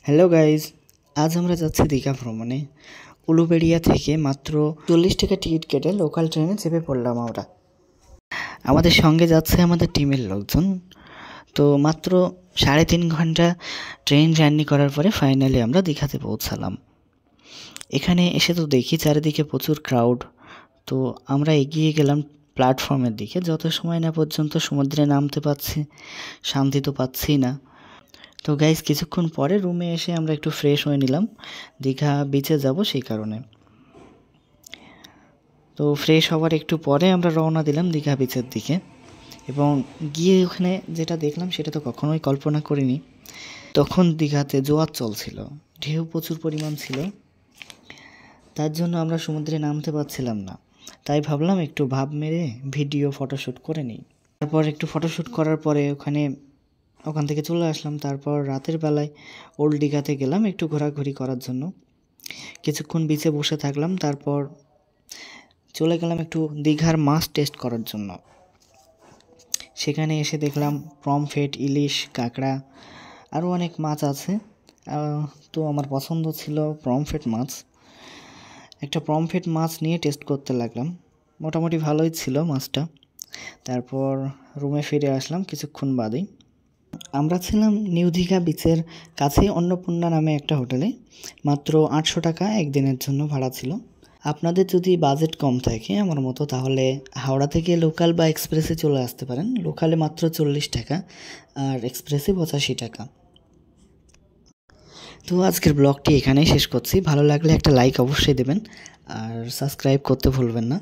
Hello guys, আজ আমরা যাচ্ছি দীঘা ভ্রমণে। উলুবেড়িয়া থেকে মাত্র 40 টাকা টিকিট কেটে লোকাল ট্রেনে চেপে পড়লাম আমরা। আমাদের সঙ্গে যাচ্ছে আমাদের টিমের লোকজন। তো মাত্র 3.5 ঘন্টা ট্রেন জার্নি করার পরে ফাইনালি আমরা দীঘাতে পৌঁছালাম। এখানে এসে তো দেখি চারিদিকে প্রচুর ক্রাউড। তো আমরা এগিয়ে গেলাম প্ল্যাটফর্মের দিকে। যত সময় না পর্যন্ত সমুদ্রে নামতে পারছি, শান্তি তো পাচ্ছি না। তো গাইজ কিছুক্ষণ পরে রুমে এসে আমরা একটু ফ্রেশ হয়ে নিলাম, দীঘা বিচে যাব সেই কারণে। তো ফ্রেশ হওয়ার একটু পরে আমরা রওনা দিলাম দীঘা বিচের দিকে, এবং গিয়ে ওখানে যেটা দেখলাম সেটা তো কখনোই কল্পনা করিনি। তখন দীঘাতে জোয়ার চলছিল, ঢেউ প্রচুর পরিমাণ ছিল, তার জন্য আমরা সমুদ্রে নামতে পারছিলাম না। তাই ভাবলাম একটু ভাব মেরে ভিডিও ফটোশ্যুট করে নিই। তারপর একটু ফটোশ্যুট করার পরে ওখান থেকে চলে আসলাম। তারপর রাতের বেলায় ওল্ড দীঘাতে গেলাম একটু ঘোরাঘুরি করার জন্য। কিছুক্ষণ বিচে বসে থাকলাম, তারপর চলে গেলাম একটু দীঘার মাছ টেস্ট করার জন্য। সেখানে এসে দেখলাম পমফ্রেট, ইলিশ, কাঁকড়া, আরও অনেক মাছ আছে। তো আমার পছন্দ ছিল পমফ্রেট মাছ। একটা পমফ্রেট মাছ নিয়ে টেস্ট করতে লাগলাম, মোটামুটি ভালোই ছিল মাছটা। তারপর রুমে ফিরে আসলাম কিছুক্ষণ বাদেই। আমরা ছিলাম নিউ দীঘা বিচের কাছেই অন্নপূর্ণা নামে একটা হোটেলে। মাত্র 800 টাকা একদিনের জন্য ভাড়া ছিল। আপনাদের যদি বাজেট কম থাকে আমার মতো, তাহলে হাওড়া থেকে লোকাল বা এক্সপ্রেসে চলে আসতে পারেন। লোকালে মাত্র 40 টাকা আর এক্সপ্রেসে 85 টাকা। তো আজকের ব্লগটি এখানেই শেষ করছি। ভালো লাগলে একটা লাইক অবশ্যই দেবেন আর সাবস্ক্রাইব করতে ভুলবেন না।